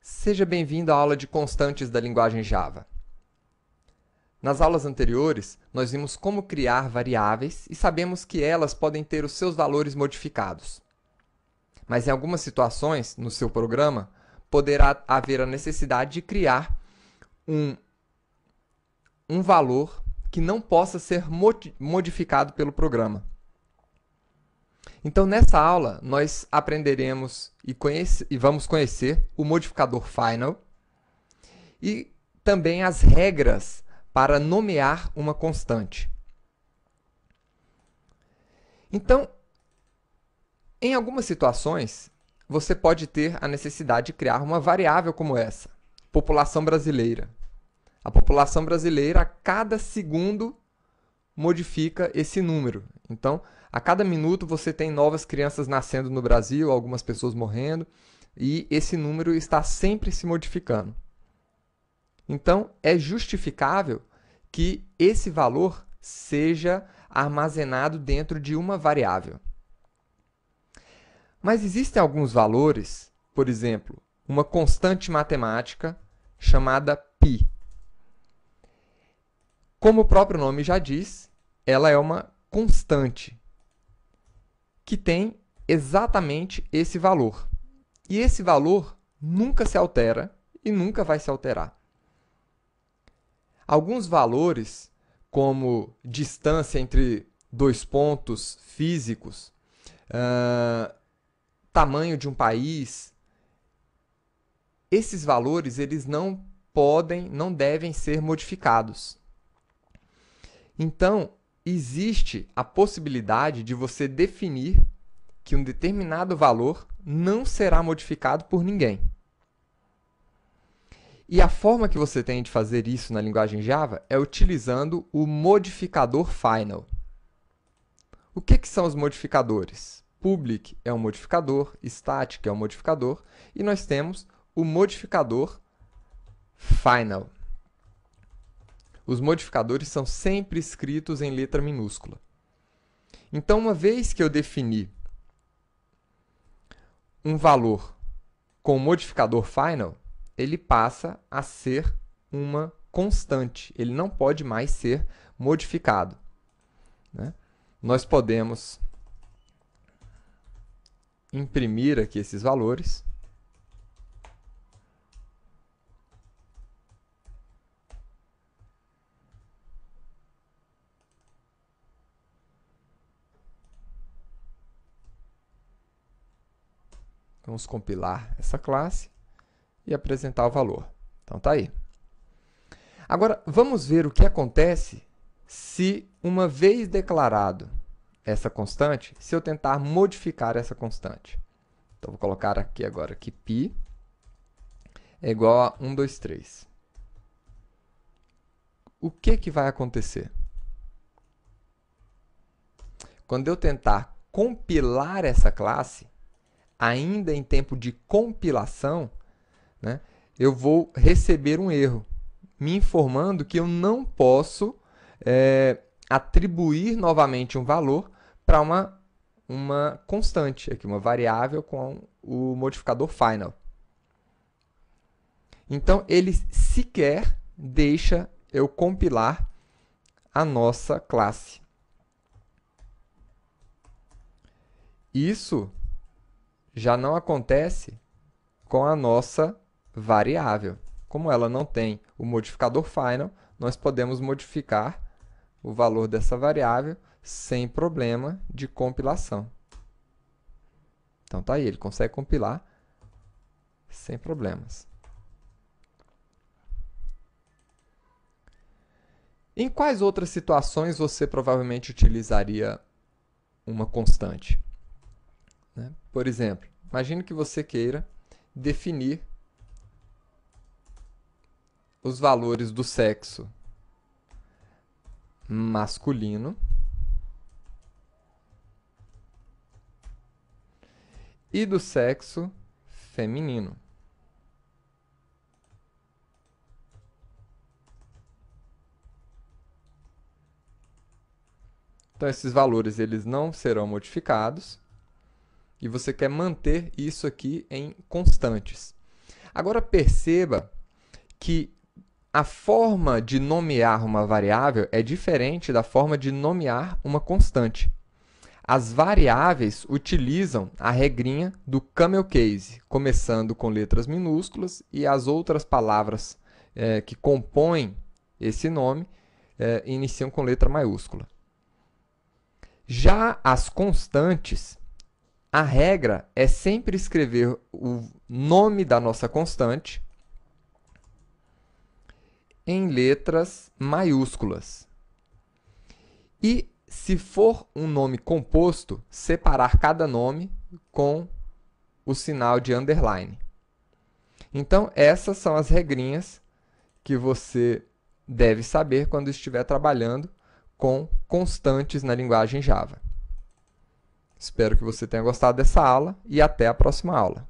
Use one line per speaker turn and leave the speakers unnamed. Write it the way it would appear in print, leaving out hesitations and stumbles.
Seja bem-vindo à aula de constantes da linguagem Java. Nas aulas anteriores, nós vimos como criar variáveis e sabemos que elas podem ter os seus valores modificados. Mas em algumas situações, no seu programa, poderá haver a necessidade de criar um valor que não possa ser modificado pelo programa. Então, nessa aula, nós aprenderemos e vamos conhecer o modificador final e também as regras para nomear uma constante. Então, em algumas situações, você pode ter a necessidade de criar uma variável como essa, população brasileira. A população brasileira, a cada segundo, modifica esse número. Então, a cada minuto você tem novas crianças nascendo no Brasil, algumas pessoas morrendo, e esse número está sempre se modificando. Então, é justificável que esse valor seja armazenado dentro de uma variável. Mas existem alguns valores, por exemplo, uma constante matemática chamada π. Como o próprio nome já diz, ela é uma constante que tem exatamente esse valor. E esse valor nunca se altera e nunca vai se alterar. Alguns valores, como distância entre dois pontos físicos, tamanho de um país, esses valores eles não devem ser modificados. Então, existe a possibilidade de você definir que um determinado valor não será modificado por ninguém. E a forma que você tem de fazer isso na linguagem Java é utilizando o modificador final. O que são os modificadores? Public é um modificador, static é um modificador, e nós temos o modificador final. Os modificadores são sempre escritos em letra minúscula. Então, uma vez que eu defini um valor com o modificador final, ele passa a ser uma constante. Ele não pode mais ser modificado, né? Nós podemos imprimir aqui esses valores. Vamos compilar essa classe e apresentar o valor. Então, tá aí. Agora, vamos ver o que acontece se, uma vez declarado essa constante, se eu tentar modificar essa constante. Então, vou colocar aqui agora que π é igual a 1, 2, 3. O que vai acontecer? Quando eu tentar compilar essa classe, ainda em tempo de compilação, né, eu vou receber um erro, me informando que eu não posso atribuir novamente um valor para uma constante, aqui, uma variável com o modificador final. Então, ele sequer deixa eu compilar a nossa classe. Isso já não acontece com a nossa variável. Como ela não tem o modificador final, nós podemos modificar o valor dessa variável sem problema de compilação. Então, tá aí, ele consegue compilar sem problemas. Em quais outras situações você provavelmente utilizaria uma constante? Por exemplo, imagine que você queira definir os valores do sexo masculino e do sexo feminino. Então, esses valores eles não serão modificados e você quer manter isso aqui em constantes. Agora perceba que a forma de nomear uma variável é diferente da forma de nomear uma constante. As variáveis utilizam a regrinha do camel case, começando com letras minúsculas e as outras palavras que compõem esse nome iniciam com letra maiúscula. Já as constantes, a regra é sempre escrever o nome da nossa constante em letras maiúsculas. E, se for um nome composto, separar cada nome com o sinal de underline. Então, essas são as regrinhas que você deve saber quando estiver trabalhando com constantes na linguagem Java. Espero que você tenha gostado dessa aula e até a próxima aula.